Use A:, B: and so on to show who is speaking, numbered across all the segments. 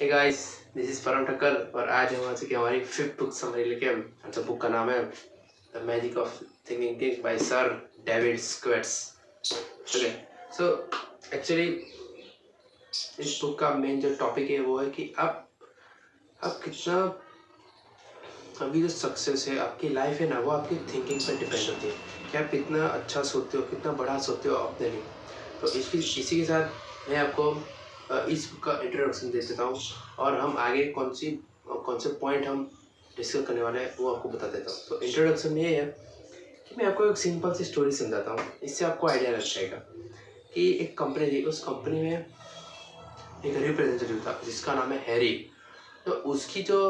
A: Guys, this is परम ठक्कर और आज हम आ चुके हैं हमारी फिफ्थ बुक समरी लेके। अच्छा, बुक का नाम है the magic of thinking think by sir David squats. Okay, so actually इस बुक का मेन जो टॉपिक है वो है कि आप कितना, अभी जो सक्सेस है आपकी लाइफ है ना, वो आपकी थिंकिंग पर डिपेंड होती है कि आप कितना अच्छा सोचते हो, कितना बड़ा सोचते हो अपने लिए। तो इसी के साथ मैं आपको इस बुक का इंट्रोडक्शन दे देता हूँ और हम आगे कौन से पॉइंट हम डिस्कस करने वाले हैं वो आपको बता देता हूँ। तो इंट्रोडक्शन ये है कि मैं आपको एक सिंपल सी स्टोरी समझाता हूँ, इससे आपको आइडिया लग जाएगा कि एक कंपनी थी, उस कंपनी में एक रिप्रेजेंटेटिव था जिसका नाम है हैरी। तो उसकी जो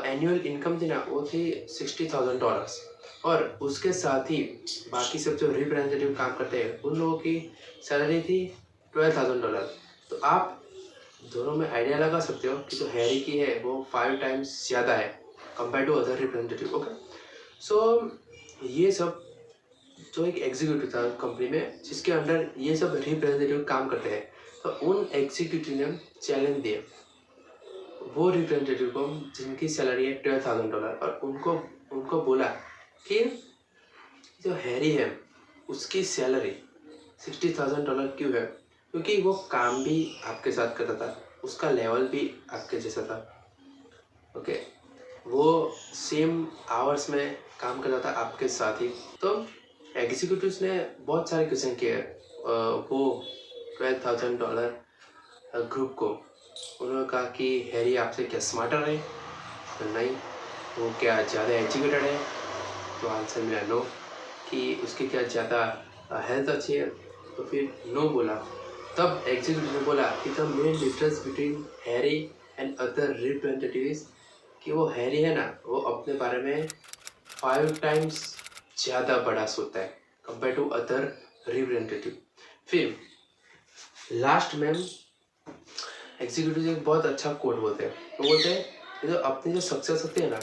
A: एनुअल इनकम थी ना, वो थी $60,000 और उसके साथ ही बाकी सब जो रिप्रेजेंटेटिव काम करते हैं उन लोगों की सैलरी थी $12,000। तो आप दोनों में आइडिया लगा सकते हो कि जो हैरी की है वो 5 टाइम्स ज़्यादा है compare to other representative. Okay, so ये सब जो एक एग्जीक्यूटिव था कंपनी में जिसके अंडर ये सब रिप्रेजेंटेटिव काम करते हैं, तो उन एग्जीक्यूटिव ने चैलेंज दिया वो रिप्रेजेंटेटिव को जिनकी सैलरी है $12,000 और उनको बोला कि जो हैरी है उसकी सैलरी $60,000 क्यों है, क्योंकि वो काम भी आपके साथ करता था, उसका लेवल भी आपके जैसा था। ओके, वो सेम आवर्स में काम करता था आपके साथ ही। तो एग्जीक्यूटिव्स ने बहुत सारे क्वेश्चन किए वो $12,000 ग्रुप को। उन्होंने कहा कि हैरी आपसे क्या स्मार्टर है, तो नहीं। वो क्या ज़्यादा एजुकेटेड है, तो आंसर मिला नो। कि उसकी क्या ज़्यादा हेल्थ अच्छी है, तो फिर नो बोला। तब एग्जीक्यूटिव ने बोला कि the main difference between Harry and other representatives, कि वो हैरी है ना, वो अपने बारे में 5 टाइम्स ज़्यादा बड़ा सोचता है कंपेयर टू अदर रिप्रेजेंटेटिव। फिर लास्ट में एग्जीक्यूटिव एक बहुत अच्छा कोट बोलते हैं, वो बोलते हैं जो अपनी जो सक्सेस होती है ना,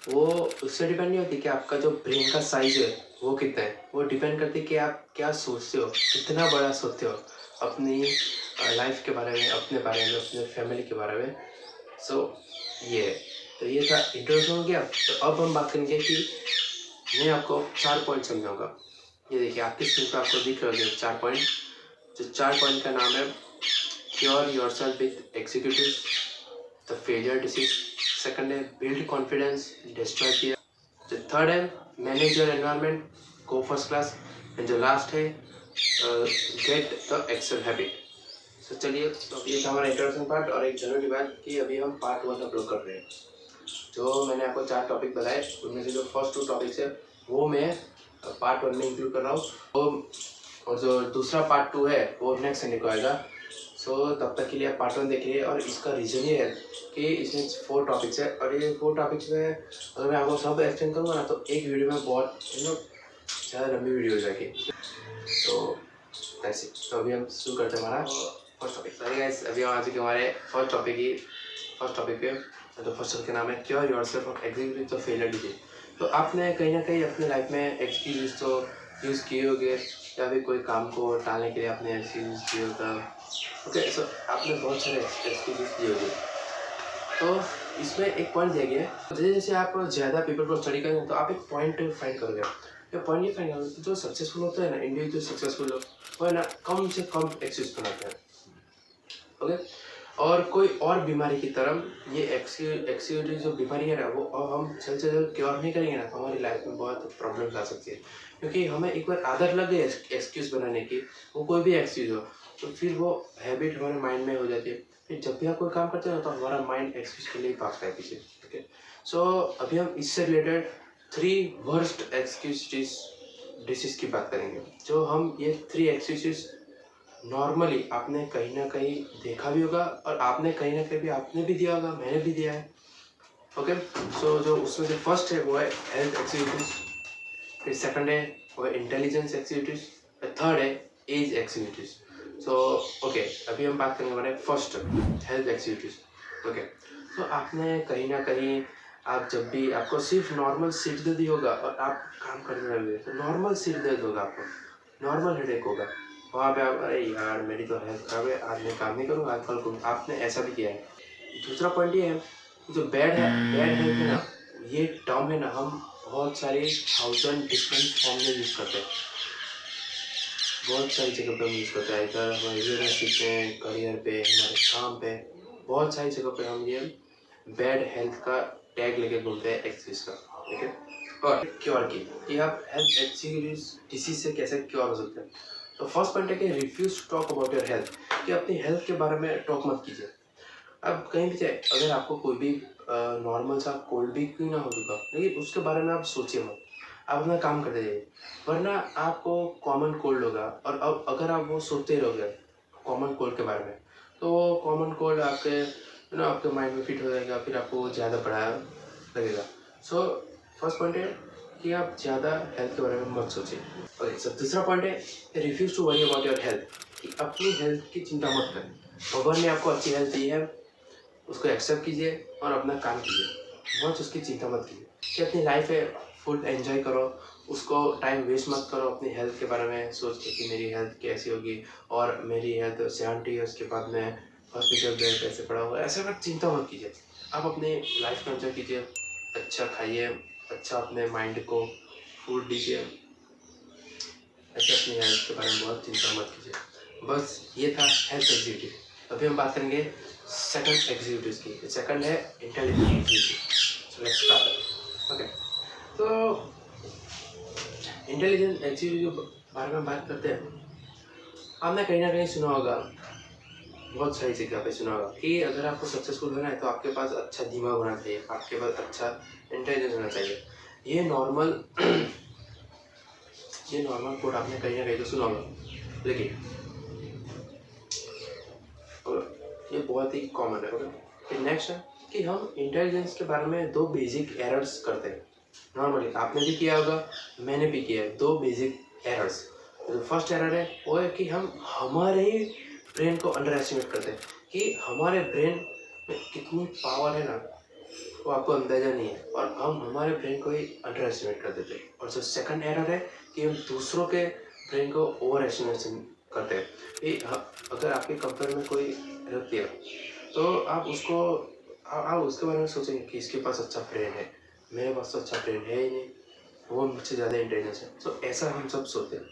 A: वो उससे डिपेंड नहीं होती कि आपका जो ब्रेन का साइज है वो कितना है, वो डिपेंड करती है कि आप क्या सोचते हो, कितना बड़ा सोचते हो अपनी लाइफ के बारे में, अपने बारे में, अपने फैमिली के बारे में। सो ये है। तो ये था इंट्रोडक्शन हो गया। तो अब हम बात करेंगे कि मैं आपको 4 पॉइंट समझाऊंगा। ये देखिए आपकी स्क्रीन पर आपको दिख रहे होंगे 4 पॉइंट। जो 4 पॉइंट का नाम है cure yourself with executive, the failure disease. Second है बिल्ड कॉन्फिडेंस, डिस्ट्रॉय फियर। जो थर्ड है manage your environment, go first class. And जो लास्ट है गेट द एक्सेल हैबिट। सो चलिए, तो ये था हमारा इंट्रोडक्शन पार्ट। और एक जनरल की बात कि अभी हम पार्ट 1 अपलोड कर रहे हैं। जो मैंने आपको 4 टॉपिक बताए उनमें से जो फर्स्ट 2 टॉपिक्स है वो मैं पार्ट 1 में इंक्लूड कर रहा हूँ, और जो दूसरा पार्ट 2 है वो नेक्स्ट संडे को आएगा। सो तब तक के लिए आप पार्ट 1 देखिए। और इसका रीज़न ये है कि इसमें 4 टॉपिक्स है और ये 4 टॉपिक्स में अगर मैं आपको सब एक्सप्लेन करूँगा ना, तो एक वीडियो में बहुत ज़्यादा लंबी वीडियो हो जाएगी। तो ऐसे तो अभी हम शुरू करते हैं हमारा फर्स्ट टॉपिक। सॉरी गाइस, अभी हम आ चुके हमारे फर्स्ट टॉपिक पे। तो फर्स्ट टॉपिक का नाम है cure yourself of executive the failure disease. तो आपने कहीं ना कहीं अपने लाइफ में एक्सक्यूज तो यूज़ किए होंगे, या फिर कोई काम को टालने के लिए आपने एक्सक्यूज किए होगा। ओके, सो आपने बहुत सारे एक्सक्यूज दिए होंगे। तो इसमें एक पॉइंट दिया गया है, जैसे जैसे आप ज़्यादा पेपर को स्टडी करेंगे तो आप एक पॉइंट फाइंड करोगे। ये पॉइंट ये फाइंड करोगे जो सक्सेसफुल होता है ना, इंडिविजुअल सक्सेसफुल लोग, वो है ना कम से कम एक्सक्यूज बनाते हैं। ओके, और कोई और बीमारी की तरह ये एक्सक्यूटिव जो बीमारी है ना, वो अब हम जल्द से जल्द क्योर नहीं करेंगे ना, तो हमारी लाइफ में बहुत प्रॉब्लम आ सकती है। क्योंकि हमें एक बार आदत लग गई एक्सक्यूज़ बनाने की, वो कोई भी एक्सक्यूज़ हो, तो फिर वो हैबिट हमारे माइंड में हो जाती है। फिर जब भी आप कोई काम करते हो ना, तो हमारा माइंड एक्सक्यूज़ के लिए भागता है पीछे। ओके, सो अभी हम इससे रिलेटेड 3 वर्स्ट एक्सक्यूज डिसीज़ की बात करेंगे। जो हम ये 3 एक्सक्यूज़ नॉर्मली आपने कहीं ना कहीं देखा भी होगा, और आपने कहीं ना कहीं भी आपने भी दिया होगा, मैंने भी दिया है। ओके, सो जो उसमें से फर्स्ट है वो है हेल्थ एक्सक्यूटिव्स, फिर सेकंड है वो है इंटेलिजेंस एक्सक्यूटिव्स, थर्ड है एज एक्सक्यूटिव्स। सो ओके, अभी हम बात करेंगे हमारे फर्स्ट हेल्थ एक्सक्यूटिव्स। ओके, तो आपने कहीं ना कहीं, आप जब भी आपको सिर्फ नॉर्मल सिर दर्द होगा और आप काम करने लगे, तो नॉर्मल सिर दर्द होगा, आपको नॉर्मल हेडेक होगा। वहाँ पे आप अरे यार मेरी तो हेल्थ खराब है, आज मैं काम नहीं करूँगा, आज कल करूँ। आपने ऐसा भी किया है, दूसरा पॉइंट ये है, जो बैड हेल्थ है ना, ये टर्म है ना, हम बहुत सारे 1000 डिफरेंट फॉर्म में यूज़ करते हैं, बहुत सारी जगह पे हम यूज़ करते हैं, इधर हमारे रिलेशनशिप में, करियर पे, हमारे काम पे, बहुत सारी जगह पे हम ये बैड हेल्थ का टैग लेके घूमते हैं एक्सक्यूज का, ठीक है। और क्योर की, कि आप हेल्थ एक्सक्यूज डिसीज से कैसे क्योर हो सकते हैं। तो फर्स्ट पॉइंट है कि refuse to talk about your health, कि अपनी हेल्थ के बारे में टॉक मत कीजिए। अब कहीं भी जाए, अगर आपको कोई भी नॉर्मल सा कोल्ड भी क्यों ना हो चुका, लेकिन उसके बारे में आप सोचिए मत, आप अपना काम करते जाइए, वरना आपको कॉमन कोल्ड होगा। और अब अगर आप वो सोचते रहोगे कॉमन कोल्ड के बारे में, तो कॉमन कोल्ड आपके आपके माइंड में फिट हो जाएगा, फिर आपको ज़्यादा बड़ा लगेगा। सो फर्स्ट पॉइंट है कि आप ज़्यादा हेल्थ के बारे में मत सोचिए। ओके, सो दूसरा पॉइंट है refuse to worry about your health, कि अपनी हेल्थ की चिंता मत करें। भगवान ने आपको अच्छी हेल्थ दी है, उसको एक्सेप्ट कीजिए और अपना काम कीजिए, बहुत उसकी चिंता मत कीजिए। कि अपनी लाइफ है, फुल एंजॉय करो, उसको टाइम वेस्ट मत करो अपनी हेल्थ के बारे में सोच के कि मेरी हेल्थ कैसी होगी और मेरी हेल्थ 70 ईयर्स के बाद में हॉस्पिटल बेड कैसे पड़ा होगा, ऐसा मत चिंता मत कीजिए। आप अपने लाइफ को एंजॉय कीजिए, अच्छा खाइए, अच्छा अपने माइंड को फूड दीजिए, ऐसे अपनी हेल्थ के बारे में बहुत चिंता मत कीजिए। बस ये था हेल्थ एग्जीक्यूटिव। अभी हम बात करेंगे सेकंड एग्जीक्यूटिव की। सेकंड है intelligent executive. So let's start. Okay, तो इंटेलिजेंट एग्जीक्यूटिव के बारे में बात करते हैं। आपने कहीं ना कहीं सुना होगा, बहुत सारी जगह पे सुना होगा कि अगर आपको सक्सेसफुल होना है तो आपके पास अच्छा दिमाग होना चाहिए, आपके पास अच्छा इंटेलिजेंस होना चाहिए। ये नॉर्मल कोड आपने कहीं ना कहीं तो सुना होगा, लेकिन ये बहुत ही कॉमन है। ओके, नेक्स्ट है कि हम इंटेलिजेंस के बारे में दो बेसिक एरर्स करते हैं। नॉर्मली आपने भी किया होगा, मैंने भी किया है, दो बेसिक एरर्स। जो फर्स्ट एरर है वो है कि हम हमारे ही ब्रेन को अंडर एस्टिमेट करते हैं, कि हमारे ब्रेन में कितनी पावर है ना, वो आपको अंदाजा नहीं है, और हम हमारे ब्रेन को ही अंडर एस्टिमेट कर देते हैं। और जो सेकंड एरर है कि हम दूसरों के ब्रेन को ओवर एस्टिमेशन करते हैं। कि अगर आपके कंपेयर में कोई व्यक्ति है, तो आप उसके बारे में सोचेंगे कि इसके पास अच्छा ब्रेन है, मेरे पास तो अच्छा ब्रेन है ही नहीं, वो मुझसे ज़्यादा इंटेलिजेंस है। तो ऐसा हम सब सोचते हैं,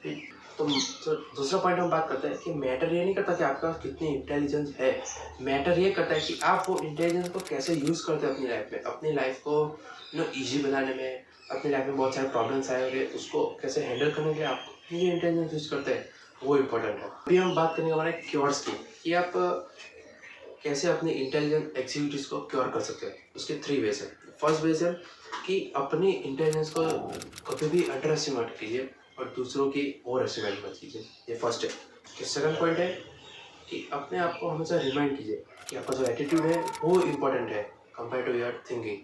A: ठीक। तो दूसरा पॉइंट हम बात करते हैं कि मैटर ये नहीं करता कि आपका कितनी इंटेलिजेंस है, मैटर ये करता है कि आप वो इंटेलिजेंस को कैसे यूज़ करते हैं अपनी लाइफ में, अपनी लाइफ को ईजी बनाने में। अपनी लाइफ में बहुत सारे प्रॉब्लम्स आए होंगे, उसको कैसे हैंडल करने के लिए आप ये इंटेलिजेंस यूज़ करते हैं, वो इम्पोर्टेंट है। अभी हम बात करेंगे हमारे क्योर्स की, कि आप कैसे अपने इंटेलिजेंट एक्टिविटीज़ को क्योर कर सकते हैं। उसके 3 वेज है। फर्स्ट वेज है कि अपनी इंटेलिजेंस को कभी भी अंडर एस्टिमेट कीजिए और दूसरों की ओवर एस्टिमेट मत कीजिए, ये फर्स्ट है। सेकंड पॉइंट है कि अपने आप को हमेशा रिमाइंड कीजिए कि आपका जो एटीट्यूड है वो इम्पोर्टेंट है कंपेयर टू योर थिंकिंग।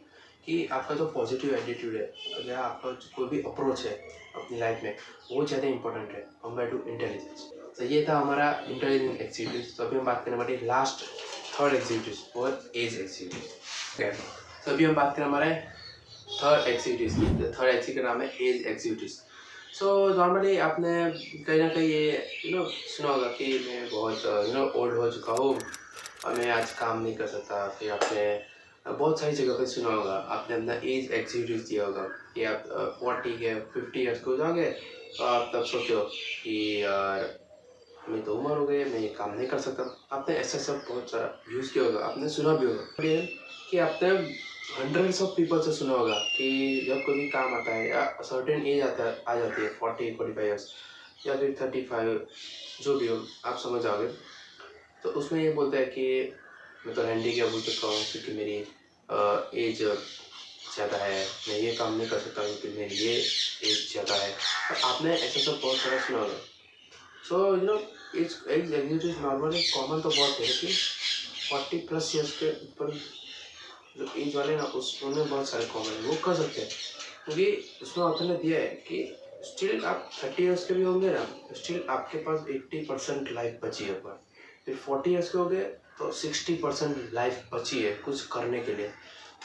A: कि आपका जो पॉजिटिव एटीट्यूड है, अगर आपका कोई भी अप्रोच है अपनी लाइफ में, वो ज़्यादा इंपॉर्टेंट है कंपेयर टू इंटेलिजेंस। तो ये था हमारा इंटेलिजेंस एक्सिक्यूटिव। तो अभी हम बात करने वाले लास्ट थर्ड एक्सिक्यूटिव, वो एज एक्सिक्यूटिव। ओके, तो अभी हम बात करें हमारे थर्ड एक्सिक्यूटिव की। थर्ड एक्सिक्यूटिव का नाम है एज एक्सिक्यूटिव। सो नॉर्मली आपने कहीं ना कहीं ये सुना होगा कि मैं बहुत ओल्ड हो चुका हूँ और मैं आज काम नहीं कर सकता। फिर आपने बहुत सारी जगह पे सुना होगा, आपने अपना एज एक्सिक्यूटिव दिया होगा कि आप 40 के 50 ईयर्स को जाओगे, तो आप तब सोचो कि यार मैं तो उम्र हो गई, मैं ये काम नहीं कर सकता। आपने ऐसा सब बहुत सारा यूज़ किया होगा, आपने सुना भी होगा कि आपने हंड्रेड्स ऑफ पीपल से सुना होगा कि जब कोई भी काम आता है या सर्टेन एज आ जाती है 40-45 ईयर्स या फिर 35, जो भी हो आप समझ जाओगे, तो उसमें ये बोलता है कि मैं तो हैंडीकैप हो चुका हूँ क्योंकि मेरी एज ज़्यादा है, मैं ये काम नहीं कर सकता क्योंकि मेरी ये एज ज़्यादा है। तो आपने ऐसा सब बहुत सारा सुना होगा। So as executive normally common तो बहुत है, लेकिन 40+ ईयर्स के ऊपर जो एज वाले ना, उसमें बहुत सारे कॉमन है, वो कर सकते हैं। क्योंकि उसमें ऑप्शन ने दिया है कि स्टिल आप 30 ईयर्स के भी होंगे ना, स्टिल आपके पास 80% लाइफ बची है ऊपर। फिर 40 ईयर्स के हो गए तो 60% लाइफ बची है कुछ करने के लिए,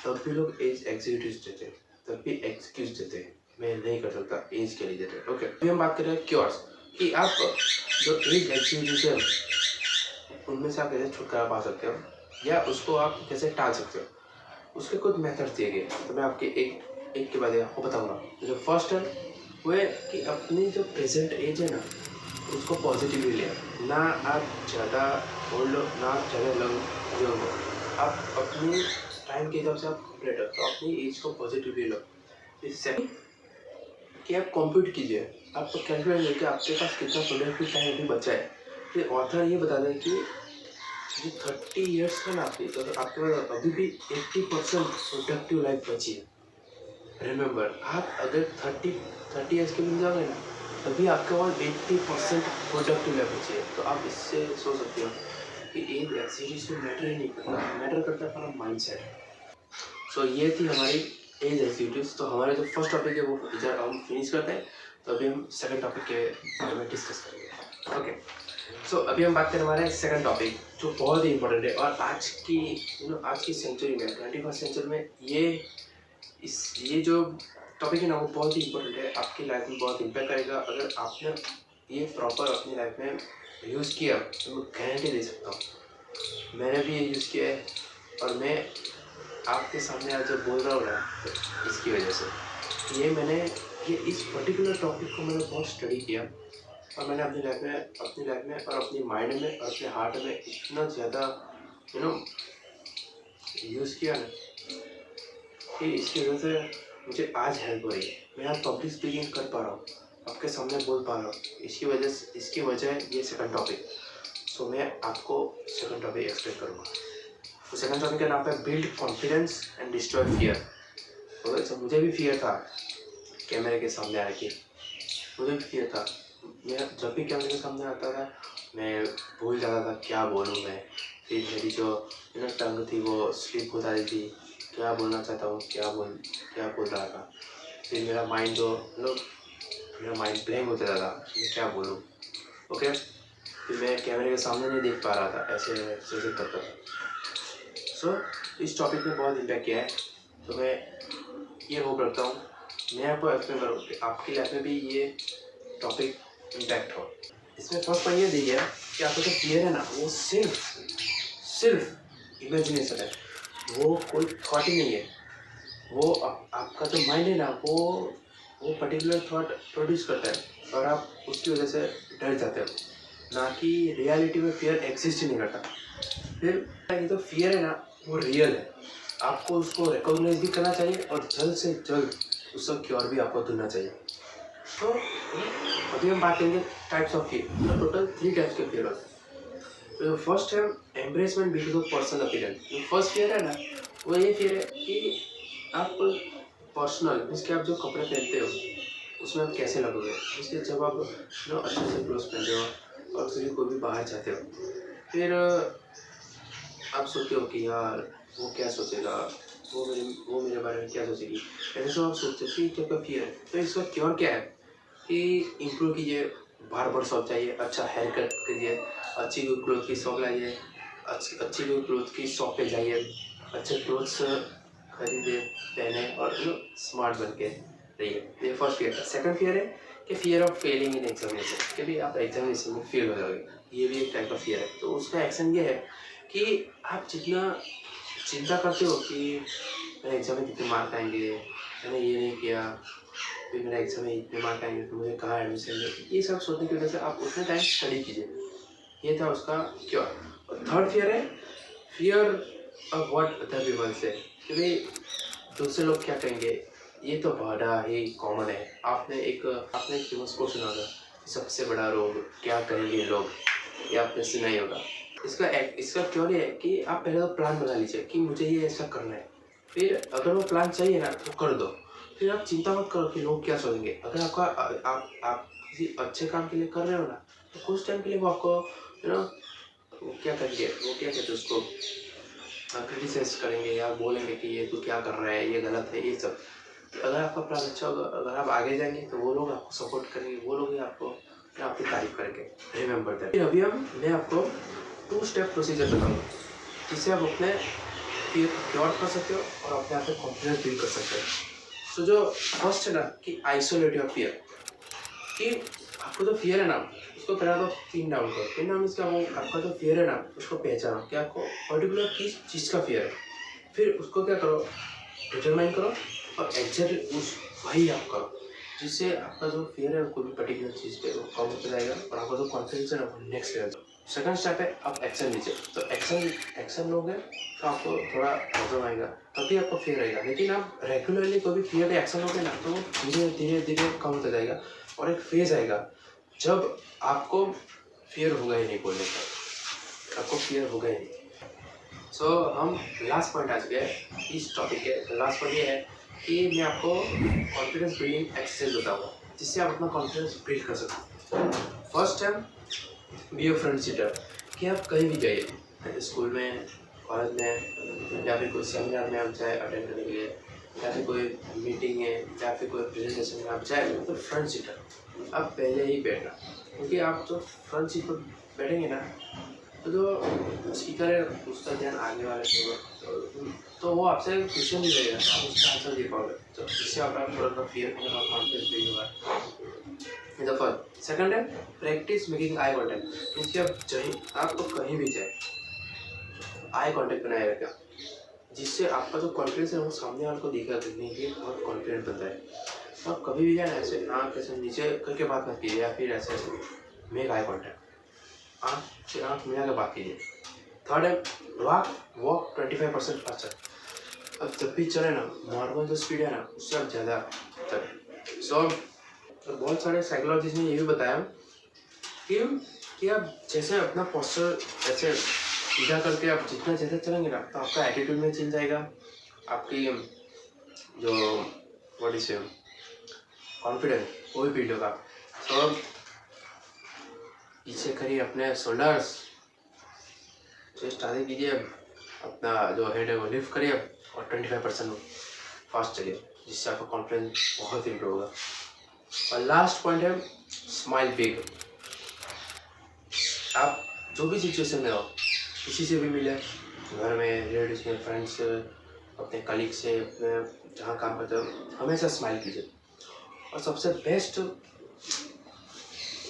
A: तब भी लोग एज एग्जीक्यूटिव देते हैं, तब भी एक्सक्यूज देते हैं, मैं नहीं कर सकता, एज के लिए देते हैं। ओके, अभी हम बात कर रहे हैं क्योर्स, कि आप जो एज एग्जीक्यूटिव है उनमें से आप कैसे छुटकारा पा सकते हो। या उसको आप कैसे टाल सकते हो, उसके कुछ मेथड दिए गए। तो मैं आपके एक के बाद आपको बताऊंगा। जो फर्स्ट है वो है कि अपनी जो प्रेजेंट एज है ना उसको पॉजिटिवली ले, ना आप ज़्यादा ओल्ड हो ना आप ज़्यादा यंग हो, आप अपनी टाइम के हिसाब से आप कंप्लीट हो, तो अपनी एज को पॉजिटिवली लो। इससे कि आप कंप्यूट कीजिए, आप कैलकुलेट करके आपके पास कितना प्रोडक्टिव टाइम अभी बचा है। फिर ऑथर ये बता दें कि जो 30 ईयर्स का ना आपकी, तो आपके पास अभी भी 80% प्रोडक्टिव लाइफ बची है। रिमेंबर, आप अगर 30 ईयर्स के मिल जाओगे ना तभी आपके पास 80% प्रोडक्टिव लाइफ बची है। तो आप इससे सोच सकते हो कि एज एक्चुअली में मैटर ही नहीं करता, मैटर करता है हमारा माइंड सेट। सो ये थी हमारी एज एक्टिविटीज़। तो हमारे जो फर्स्ट टॉपिक है वो इधर हम फिनिश करते हैं। तो अभी हम सेकंड टॉपिक के बारे में डिस्कस करेंगे। ओके, सो अभी हम बात करने वाले हैं सेकंड टॉपिक जो बहुत ही इंपॉर्टेंट है। और आज की सेंचुरी में 21st सेंचुरी में ये जो टॉपिक है ना वो बहुत ही इंपॉर्टेंट है, आपकी लाइफ में बहुत इम्पैक्ट करेगा। अगर आपने ये प्रॉपर अपनी लाइफ में यूज़ किया तो मैं गारंटी दे सकता हूँ, मैंने भी ये यूज़ किया है और मैं आपके सामने आज जब बोल रहा हूँ ना तो इसकी वजह से ये इस पर्टिकुलर टॉपिक को मैंने बहुत स्टडी किया और मैंने अपनी लाइफ में और अपनी माइंड में और अपने हार्ट में इतना ज़्यादा यूज़ किया ना कि इसकी वजह से मुझे आज हेल्प हो रही है। मैं आज पब्लिक स्पीकिंग कर पा रहा हूँ, आपके सामने बोल पा रहा हूँ, इसकी वजह ये सेकंड टॉपिक। सो मैं आपको सेकंड टॉपिक एक्सप्लेन करूँगा। तो सेकंड टॉपिक का नाम है build confidence and destroy fear. तो मुझे भी फियर था कैमरे के सामने आने की, मुझे भी फियर था। मैं जब भी कैमरे के सामने आता था मैं भूल जाता था क्या बोलूँ मैं। फिर मेरी जो टंग थी वो स्लिप हो जाती थी, क्या बोलना चाहता हूँ क्या बोल रहा था। फिर मेरा माइंड ब्लैंक हो जाता था, मैं क्या बोलूँ। ओके, फिर मैं कैमरे के सामने नहीं देख पा रहा था, ऐसे करता था। सो इस टॉपिक ने बहुत इम्पैक्ट किया है। तो मैं ये होप रखता हूँ मैं आपको एक्सप्लेन करूँ कि आपकी लाइफ में भी ये टॉपिक इम्पैक्ट हो। इसमें फर्स्ट पॉइंट ये दिया कि आपका जो फियर है ना वो सिर्फ इमेजिनेशन है, वो कोई थॉट ही नहीं है। वो आपका जो माइंड है ना वो पर्टिकुलर थॉट प्रोड्यूस करता है और आप उसकी वजह से डर जाते हो, ना कि रियलिटी में फियर एग्जिस्ट ही नहीं करता। फिर ये तो फियर है ना वो रियल है, आपको उसको रिकॉग्नाइज भी करना चाहिए और जल्द से जल्द उसका क्योर भी आपको ढूंढना चाहिए। तो अभी हम बात करेंगे types of fear. Total 3 types के फियर होते हैं। तो फर्स्ट है एम्ब्रेसमेंट बिकॉज ऑफ पर्सनल अपीयरेंस। जो फर्स्ट फियर है ना वो ये फियर है कि आप पर्सनल मीन्स कि आप जो कपड़े पहनते हो उसमें आप कैसे लगोगे। इसलिए जब आप अच्छे से क्लोथ पहनते हो और फिर कोई भी बाहर जाते हो फिर आप सोचते हो कि यार वो क्या सोचेगा, वो मेरे बारे में क्या सोचेगी, ऐसे सब आप सोचते हो कि क्या फियर है। तो इसका क्योर क्या है कि इम्प्रूव कीजिए, बार शॉप जाइए, अच्छा हेयर कट कीजिए, अच्छी कोई क्लोथ की शॉप लाइए, अच्छी कोई क्लोथ की शॉप पे जाइए, अच्छे क्लोथ्स खरीदे पहने और स्मार्ट बन के रहिए। ये फर्स्ट फियर है। सेकंड फियर है कि fear of Fehling in examination, कि भी आप एग्जामिनेशन में फेल हो जाओगे, ये भी एक टाइप का फियर है। तो उसका एक्शन ये है कि आप जितना चिंता करते हो कि मेरे एग्जाम में कितने मार्क आएंगे, मैंने ये नहीं किया, फिर मेरा एग्जाम में इतने मार्क आएंगे तो मुझे कहाँ एडमिशन मिले, ये सब सोचने की वजह से आप उतने टाइम स्टडी कीजिए। ये था उसका क्योर। और थर्ड फियर है fear of what other people से, कि भाई दूसरे लोग क्या कहेंगे। ये तो बड़ा ही कॉमन है। आपने एक फेमस क्वेश्चन होगा, सबसे बड़ा रोग क्या कहेंगे लोग, ये आपने सुना ही होगा। इसका क्यों है कि आप पहले तो प्लान बना लीजिए कि मुझे ये ऐसा करना है, फिर अगर वो प्लान चाहिए ना तो कर दो, फिर आप चिंता मत करो कि लोग क्या सोचेंगे। अगर आप किसी अच्छे काम के लिए कर रहे हो ना तो कुछ टाइम के लिए वो आपको वो क्या कहते हैं उसको क्रिटिसाइज करेंगे या बोलेंगे कि ये तू क्या कर रहा है, ये गलत है, ये सब। अगर आपका प्लान अच्छा होगा, अगर आप आगे जाएंगे तो वो लोग आपको सपोर्ट करेंगे, वो लोग ही आपकी तारीफ करेंगे। Remember that. अभी मैं आपको 2 स्टेप प्रोसीजर बताऊंगा जिससे आप अपने फियर को क्योर कर सकते हो और अपने आप में कॉन्फिडेंस बिल्ड कर सकते हो। सो जो फर्स्ट है ना कि आइसोलेट योर फियर, कि आपको जो फियर है ना उसको पहले तो पिन डाउन करो। पिन डाउन क्या वो आपका जो फियर है ना उसको पहचानो कि आपको पर्टिकुलर किस चीज़ का फियर है, फिर उसको क्या करो डिटरमाइन करो और एग्जैक्ट उस वही आप करो, जिससे आपका जो फियर है कोई भी पर्टिकुलर चीज़ पे वो कम होता जाएगा और आपका जो कॉन्फिडेंस है ना वो नेक्स्ट लेवल। सेकंड स्टेप है आप एक्शन लीजिए। तो एक्शन लोगे तो आपको थोड़ा प्रॉब्लम आएगा, तभी आपको फियर रहेगा। लेकिन आप रेगुलरली कोई भी फियर एक्शन लोगे ना तो वो धीरे धीरे धीरे कम होता जाएगा और एक फेज आएगा जब आपको फियर होगा ही नहीं बोलने का, आपको फियर होगा ही नहीं। सो हम लास्ट पॉइंट आ चुके हैं इस टॉपिक के। लास्ट पॉइंट ये है कि मैं आपको कॉन्फिडेंस बिल्डिंग एक्सरसाइज बताऊंगा जिससे आप अपना कॉन्फिडेंस बिल्ड कर सकते। फर्स्ट है बी अ फ्रंट सीटर। कि आप कहीं भी जाइए, स्कूल में, कॉलेज में, या फिर कोई सेमिनार में आप जाए अटेंड करने के लिए, या फिर कोई मीटिंग है या फिर कोई प्रेजेंटेशन में आप जाए तो फ्रंट सीटर आप पहले ही बैठना। क्योंकि आप जो फ्रंट सीट पर बैठेंगे ना तो जो स्पीकर है उसका ध्यान आगे वाले पे होगा, तो वो आपसे क्वेश्चन भी करेगा, आप उसका आंसर दे पाओगे, तो इससे आपका थोड़ा सा फियर होगा, कॉन्फिडेंस बिल्ड होगा। The first. सेकंड है practice making eye contact. Means कि आप तो कहीं भी जाए आई कॉन्टैक्ट बनाए रखें, जिससे आपका जो कॉन्फिडेंस है वो सामने वाले को दिखा नहीं कि बहुत कॉन्फिडेंट बनता है। तो आप कभी भी जाए ऐसे आँख ऐसे नीचे करके बात ना कीजिए, या फिर ऐसे मेक आई कॉन्टैक्ट, आँख से आँख मिला के बात कीजिए। थर्ड है वॉक 25% फास्टर। अब जब भी चले ना नॉर्मल जो स्पीड है ना उससे आप ज़्यादा चलें। सो बहुत सारे साइकोलॉजिस्ट ने ये भी बताया कि आप जैसे अपना पोस्चर ऐसे सीधा करके आप जितना ज़्यादा चलेंगे ना तो आपका एटीट्यूड में चेंज आएगा, आपकी जो बॉडी से कॉन्फिडेंस वो भी बिल्ड होगा। सो पीछे करिए अपने शोल्डर्स, चेस्ट आगे कीजिए, अपना जो हेड है वो लिफ्ट करिए और 25% फास्ट चलिए, जिससे आपका कॉन्फिडेंस बहुत इम्प्रूव होगा। और लास्ट पॉइंट है स्माइल बिग। आप जो भी सिचुएशन में हो, किसी से भी मिले, घर में, रिलेटिव्स में, फ्रेंड्स से, अपने कलीग से, अपने जहाँ काम करते हो, हमेशा स्माइल कीजिए। और सबसे बेस्ट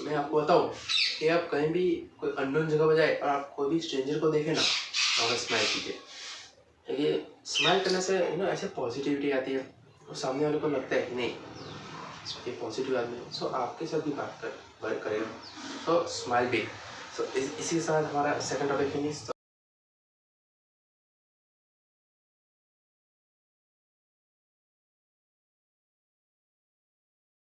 A: मैं आपको बताऊँ कि आप कहीं भी कोई अननोन जगह पर जाए और आप कोई भी स्ट्रेंजर को देखें ना तो आप स्माइल कीजिए। ये स्माइल करने से ऐसे पॉजिटिविटी आती है और सामने वाले को लगता है कि नहीं ये पॉजिटिव आदमी है, सो आपके साथ भी बात करेगा। सो स्माइल भी। सो इसी के साथ हमारा सेकंड टॉपिक फिनिश।